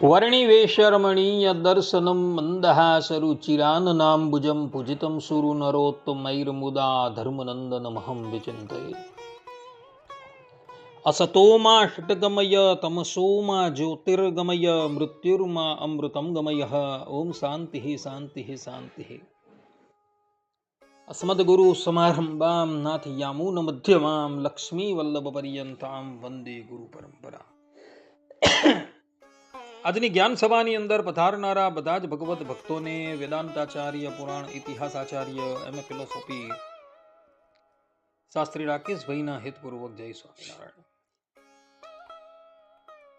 वर्णिवेशरमणीय दर्शनं मन्दहासरुचिराननाम्बुजं पूजितं सुरनरोत्तमैर्मुदा धर्मनन्दनमहं विचिन्तये। असतो मा षट्गमय तमसो मा ज्योतिर्गमय मृत्युर्मा अमृतं गमयः। ओम शान्तिः शान्तिः शान्तिः। अस्मद्गुरु समारंभां नाथयामुन मध्यमां लक्ष्मीवल्लभपर्यन्तां वन्दे गुरु परंपरा। આજની જ્ઞાન સભાની અંદર પધારનારા બધા જ ભગવત ભક્તોને વેદાંતાચાર્ય, પુરાણ ઇતિહાસાચાર્ય, એમ ફિલોસોફી શાસ્ત્રી રાકેશભાઈના હિતપૂર્વક જય સ્વામિનારાયણ.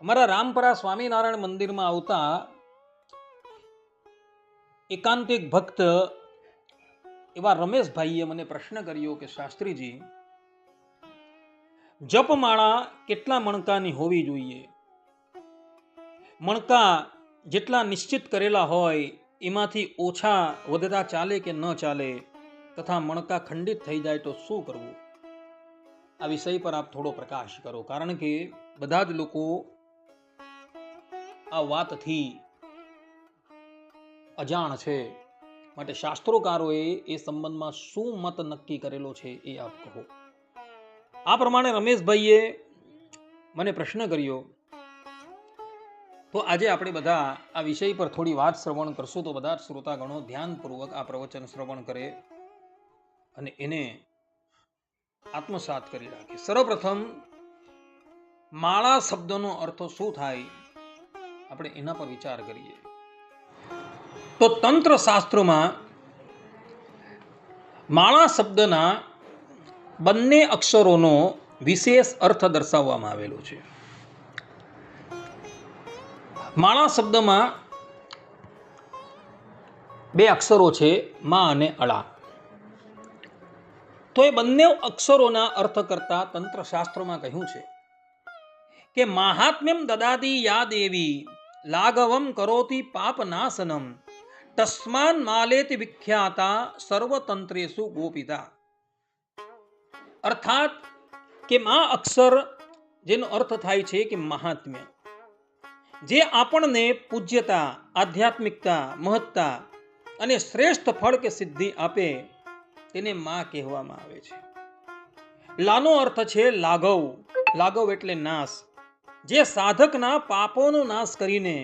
અમારા રામપરા સ્વામિનારાયણ મંદિરમાં આવતા એકાંતિક ભક્ત એવા રમેશભાઈએ મને પ્રશ્ન કર્યો કે શાસ્ત્રીજી, જપમાળા કેટલા મણકાની હોવી જોઈએ? મણકા જેટલા નિશ્ચિત કરેલા હોય એમાંથી ઓછા વધતા ચાલે કે ન ચાલે, તથા મણકા ખંડિત થઈ જાય તો શું કરવું? આ વિષય પર આપ થોડો પ્રકાશ કરો, કારણ કે બધા જ લોકો આ વાતથી અજાણ છે. માટે શાસ્ત્રોકારોએ એ સંબંધમાં શું મત નક્કી કરેલો છે એ આપ કહો. આ પ્રમાણે રમેશભાઈએ મને પ્રશ્ન કર્યો. તો આજે આપણે બધા આ વિષય પર થોડી વાત શ્રવણ કરશું, તો બધા જ શ્રોતાગણો ધ્યાનપૂર્વક આ પ્રવચન શ્રવણ કરે અને એને આત્મસાત કરી રાખે. સર્વપ્રથમ માળા શબ્દનો અર્થ શું થાય આપણે એના પર વિચાર કરીએ. તો તંત્ર શાસ્ત્રોમાં માળા શબ્દના બંને અક્ષરોનો વિશેષ અર્થ દર્શાવવામાં આવેલો છે. માળા શબ્દમાં બે અક્ષરો છે, મા અને અળા. તો એ બંને અક્ષરોના અર્થ કરતા તંત્રશાસ્ત્રમાં કહ્યું છે કે માહાત્મ્યમ દદાતી યા દેવી લાઘવમ કરોતિ પાપનાશનમ તસ્માન માલેતિ વિખ્યાતા સર્વતંત્રેષુ ગોપિતા. અર્થાત કે મા અક્ષર જેનો અર્થ થાય છે કે મહાત્મ્ય, જે આપણને પૂજ્યતા, આધ્યાત્મિકતા, મહત્તા અને શ્રેષ્ઠ ફળ કે સિદ્ધિ આપે તેને માં કહેવામાં આવે છે. લાનો અર્થ છે લાઘવ. લાઘવ એટલે નાશ. જે સાધકના પાપોનો નાશ કરીને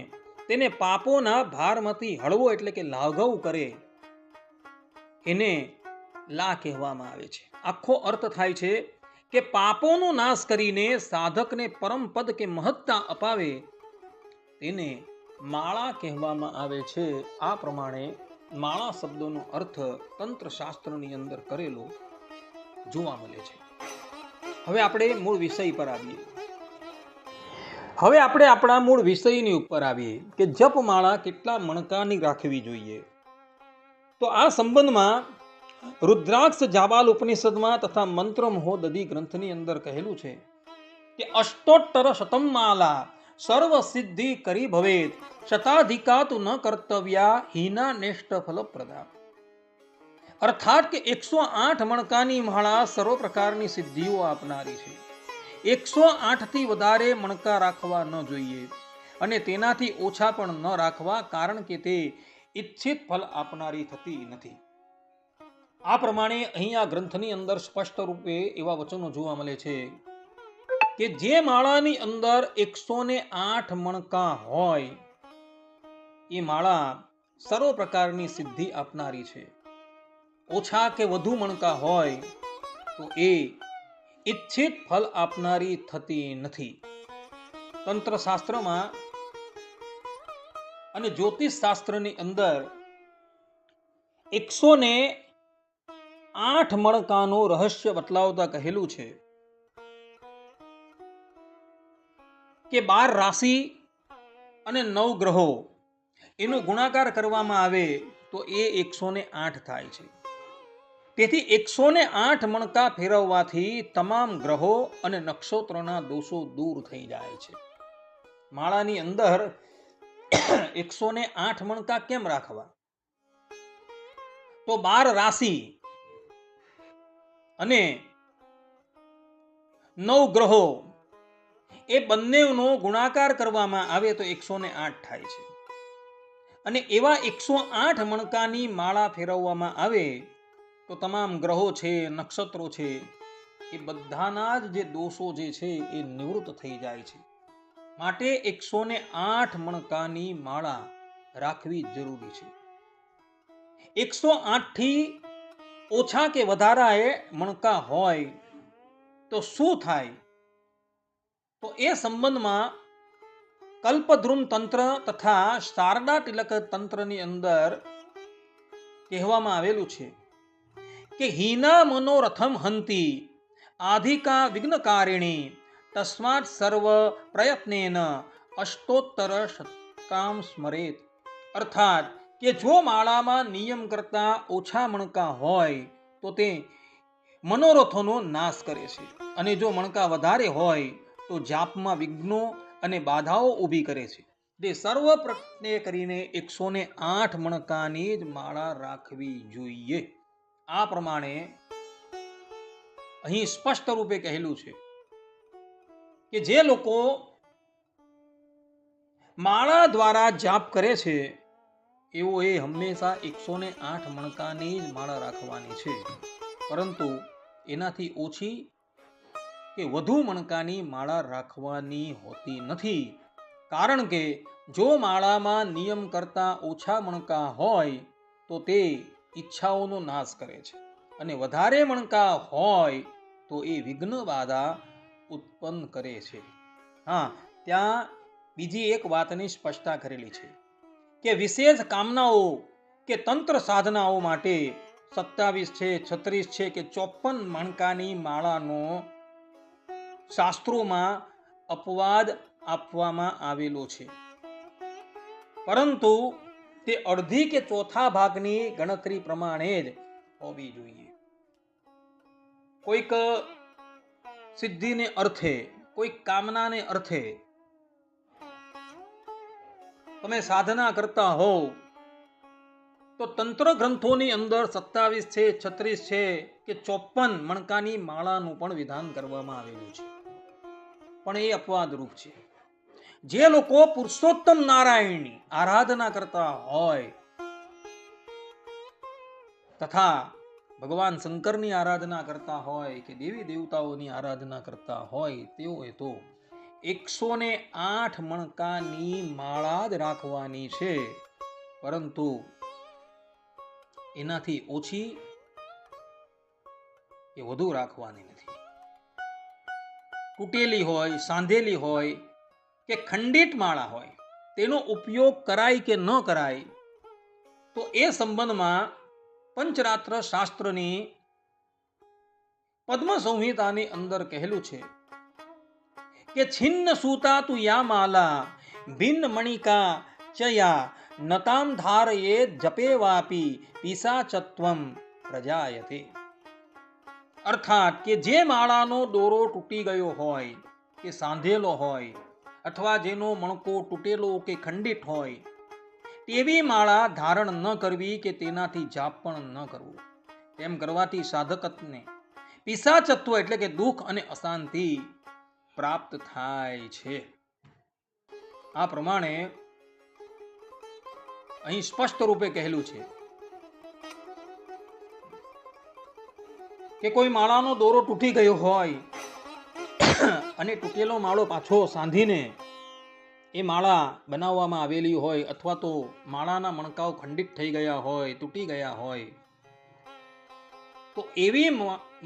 તેને પાપોના ભારમાંથી હળવો એટલે કે લાઘવ કરે એને લા કહેવામાં આવે છે. આખો અર્થ થાય છે કે પાપોનો નાશ કરીને સાધકને પરમ પદ કે મહત્તા અપાવે તેને માળા કહેવામાં આવે છે. આ પ્રમાણે માળા શબ્દોનો અર્થ તંત્રશાસ્ત્રની અંદર કરેલો જોવા મળે છે. હવે આપણે મૂળ વિષય પર આવીએ. હવે આપણે આપણા મૂળ વિષયની ઉપર આવીએ કે જપમાળા કેટલા મણકાની રાખવી જોઈએ. તો આ સંબંધમાં રુદ્રાક્ષ જાબાલ ઉપનિષદમાં તથા મંત્ર મહોદધિ ગ્રંથની અંદર કહેલું છે કે અષ્ટોત્તર શતમ માલા સર્વ સિદ્ધિ કરી ભવેત શતાધિકાતુ ન કર્તવ્યા હીના નેષ્ટ ફલપ્રદા. અર્થાત કે 108 મણકાની માળા સર્વ પ્રકારની સિદ્ધિઓ આપનારી છે. 108 થી વધારે મણકા રાખવા ન જોઈએ અને તેનાથી ઓછા પણ ન રાખવા, કારણ કે તે ઈચ્છિત ફલ આપનારી થતી નથી. આ પ્રમાણે અહીં આ ગ્રંથની અંદર સ્પષ્ટ રૂપે એવા વચનો જોવા મળે છે કે જે માળાની અંદર 108 મણકા હોય એ માળા સર્વ પ્રકારની સિદ્ધિ આપનારી છે. ઓછા કે વધુ મણકા હોય તો એ ઈચ્છિત ફલ આપનારી થતી નથી. તંત્રશાસ્ત્રમાં અને જ્યોતિષ શાસ્ત્રની અંદર 108 મણકાનું રહસ્ય બતલાવતા કહેલું છે કે 12 રાશિ અને 9 ગ્રહો એનો ગુણાકાર કરવામાં આવે તો એ 108 થાય છે. તેથી 108 મણકા ફેરવવાથી તમામ ગ્રહો અને નક્ષત્રોના દોષો દૂર થઈ જાય છે. માળાની અંદર 108 મણકા કેમ રાખવા? તો 12 રાશિ અને 9 ગ્રહો એ બંનેનો ગુણાકાર કરવામાં આવે તો 108 થાય છે. અને એવા 108 મણકાની માળા ફેરવવામાં આવે તો તમામ ગ્રહો છે, નક્ષત્રો છે, એ બધાના જ જે દોષો જે છે એ નિવૃત્ત થઈ જાય છે. માટે 108 મણકાની માળા રાખવી જરૂરી છે. 108 થી ઓછા કે વધારે મણકા હોય તો શું થાય? તો એ સંબંધમાં કલ્પદ્રુમ તંત્ર તથા શારદા તિલક તંત્રની અંદર કહેવામાં આવેલું છે કે હીના મનોરથમ હંતી આધિકા વિઘ્નકારિણી તસ્માત સર્વ પ્રયત્નેન અષ્ટોત્તર શતકામ સ્મરેત. અર્થાત કે જો માળામાં નિયમ કરતા ઓછા મણકા હોય તો તે મનોરથોનો નાશ કરે છે, અને જો મણકા વધારે હોય તો જાપમાં વિઘ્નો અને બાધાઓ ઊભી કરે છે. તે સર્વ પ્રયત્ને કરીને 108 મણકાની જ માળા રાખવી જોઈએ. આ પ્રમાણે અહીં સ્પષ્ટ રૂપે કહેલું છે કે જે લોકો માળા દ્વારા જાપ કરે છે એઓએ હંમેશા 108 મણકાની જ માળા રાખવાની છે, પરંતુ એનાથી ઓછી કે વધુ મણકાની માળા રાખવાની હોતી નથી. કારણ કે જો માળામાં નિયમ કરતા ઓછા મણકા હોય તો તે ઈચ્છાઓનો નાશ કરે છે, અને વધારે મણકા હોય તો એ વિઘ્ન બાધા ઉત્પન્ન કરે છે. હા, ત્યાં બીજી એક વાતની સ્પષ્ટતા કરેલી છે કે વિશેષ કામનાઓ કે તંત્ર સાધનાઓ માટે 27 છે, 36 છે કે 54 મણકાની માળાનો શાસ્ત્રોમાં અપવાદ આપવામાં આવેલો છે, પરંતુ તે અડધી કે ચોથા ભાગની ગણતરી પ્રમાણે જ હોવી જોઈએ. કોઈક સિદ્ધિને અર્થે, કોઈક કામનાને અર્થે તમે સાધના કરતા હોવ તો તંત્ર ગ્રંથોની અંદર 27 છે, 36 છે કે 54 મણકાની માળાનું પણ વિધાન કરવામાં આવેલું છે, પણ એ અપવાદરૂપ છે. જે લોકો પુરુષોત્તમ નારાયણની આરાધના કરતા હોય તથા ભગવાન શંકરની આરાધના કરતા હોય કે દેવી દેવતાઓની આરાધના કરતા હોય તેઓએ તો 108 મણકાની માળા જ રાખવાની છે, પરંતુ એનાથી ઓછી કે વધુ રાખવાની નથી. તૂટેલી હોય, સાંધેલી હોય કે ખંડિત માળા હોય, તેનો ઉપયોગ કરાય કે ન કરાય તો એ સંબંધમાં પંચરાત્ર શાસ્ત્રની પદ્મ સંહિતાની અંદર કહેલું છે કે છિન્ન સૂતા તુ યા માલા ભિન્ન મણિકા ચયા નતામ ધારયે જપે વાપી પિશાચત્વમ પ્રજાયતે. અર્થાત કે જે માળાનો દોરો તૂટી ગયો હોય કે સાંધેલો હોય અથવા જેનો મણકો તૂટેલો કે ખંડિત હોય તેવી માળા ધારણ ન કરવી કે તેનાથી જાપ પણ ન કરવું. તેમ કરવાથી સાધકને પિશાચત્વ એટલે કે દુઃખ અને અશાંતિ પ્રાપ્ત થાય છે. આ પ્રમાણે અહીં સ્પષ્ટ રૂપે કહેલું છે કે કોઈ માળાનો દોરો તૂટી ગયો હોય અને તૂટેલો માળો પાછો સાંધીને એ માળા બનાવવામાં આવેલી હોય, અથવા તો માળાના મણકાઓ ખંડિત થઈ ગયા હોય, તૂટી ગયા હોય, તો એવી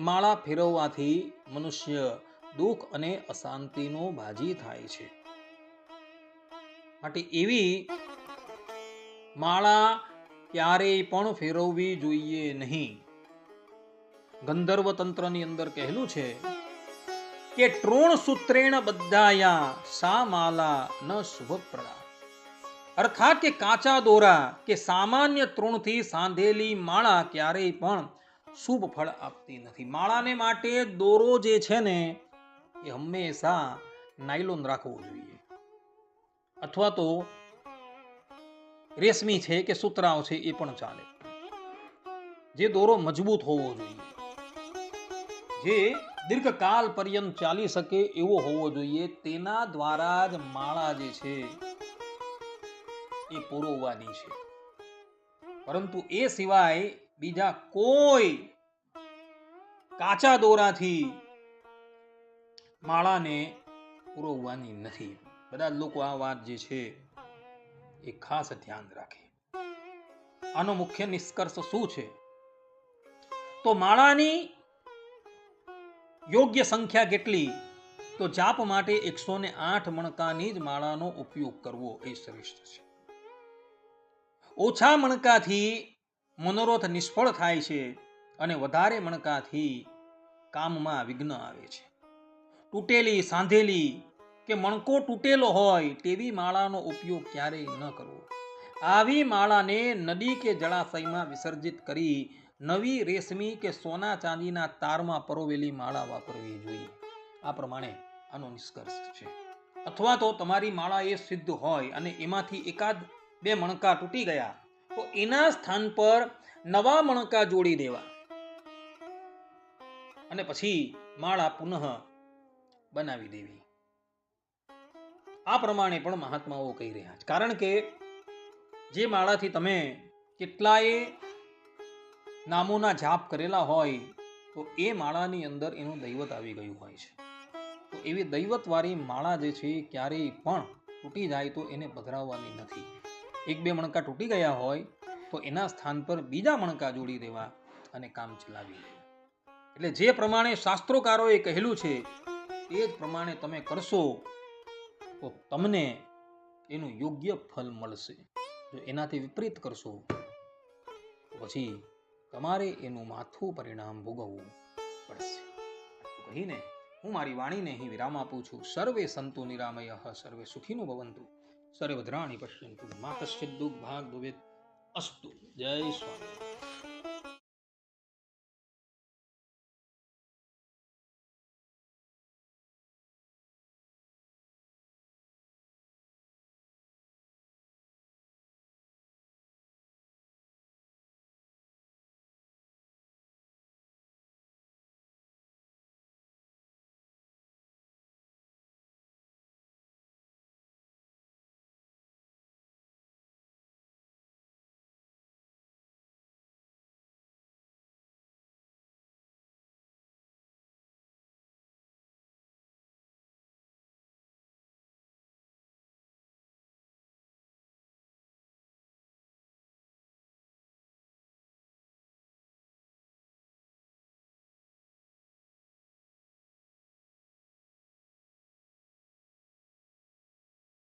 માળા ફેરવવાથી મનુષ્ય દુઃખ અને અશાંતિનો ભાજી થાય છે. માટે એવી માળા ક્યારેય પણ ફેરવવી જોઈએ નહીં. ગંધર્વ તંત્રની અંદર કહેલું છે કે ટ્રોણ સૂત્રેણ બદ્ધાયા સા માલા ન શુભપ્રદા. અર્થાત કે કાચા દોરા કે સામાન્ય તૃણથી સાંધેલી માળા ક્યારેય પણ શુભ ફળ આપતી નથી. માળાને માટે દોરો જે છે ને એ હંમેશા નાયલોન રાખવો જોઈએ, અથવા તો રેશમી છે કે સુતરાવ છે એ પણ ચાલે. જે દોરો મજબૂત હોવો જોઈએ, જે દીર્ઘકાલ પર્યંત ચાલી શકે એવો હોવો જોઈએ. તેના દ્વારા જ માળા જે છે એ પુરોવવાની છે. પરંતુ એ સિવાય બીજા કોઈ કાચા દોરાથી માળાને પુરોવવાની નથી. બધા લોકો આ વાત જે છે એ ખાસ ધ્યાન રાખે. આનો મુખ્ય નિષ્કર્ષ શું છે? તો માળાની યોગ્ય સંખ્યા કેટલી? તો જાપ માટે 108 મણકાની જ માળાનો ઉપયોગ કરવો એ શ્રેષ્ઠ છે. ઓછા મણકાથી મનોરથ નિષ્ફળ થાય છે અને વધારે મણકાથી કામમાં વિઘ્ન આવે છે. તૂટેલી, સાંધેલી કે મણકો તૂટેલો હોય તેવી માળાનો ઉપયોગ ક્યારેય ન કરવો. આવી માળાને નદી કે જળાશયમાં વિસર્જિત કરી નવી રેશમી કે સોના ચાંદીના તારમાં પરોવેલી માળા વાપરવી જોઈએ. આ પ્રમાણે આનો નિષ્કર્ષ છે. અથવા તો તમારી માળા એ સિદ્ધ હોય અને એમાંથી એકાદ બે મણકા તૂટી ગયા તો એના સ્થાન પર નવા મણકા જોડી દેવા અને પછી માળા પુનઃ બનાવી દેવી. આ પ્રમાણે પણ મહાત્માઓ કહી રહ્યા છે. કારણ કે જે માળાથી તમે કેટલાય નામોના જાપ કરેલા હોય તો એ માળાની અંદર એનું દૈવત આવી ગયું હોય છે. તો એવી દૈવતવાળી માળા જે છે ક્યારેય પણ તૂટી જાય તો એને પધરાવવાની નથી. એક બે મણકા તૂટી ગયા હોય તો એના સ્થાન પર બીજા મણકા જોડી દેવા અને કામ ચલાવી દેવા. એટલે જે પ્રમાણે શાસ્ત્રોકારોએ કહેલું છે તે જ પ્રમાણે તમે કરશો તો તમને એનું યોગ્ય ફલ મળશે. જો એનાથી વિપરીત કરશો તો પછી તમારે એનું માથું પરિણામ ભોગવવું પડશે. કહીને હું મારી વાણીને અહીં વિરામ આપું છું. સર્વે સંતો નિરામયઃ, સર્વે સુખીનો ભવંતુ, સર્વે ભદ્રાણિ પશ્યન્તુ, મા કશ્ચિદ દુઃખ ભાગ ભવેત અસ્તુ. જય સ્વામી.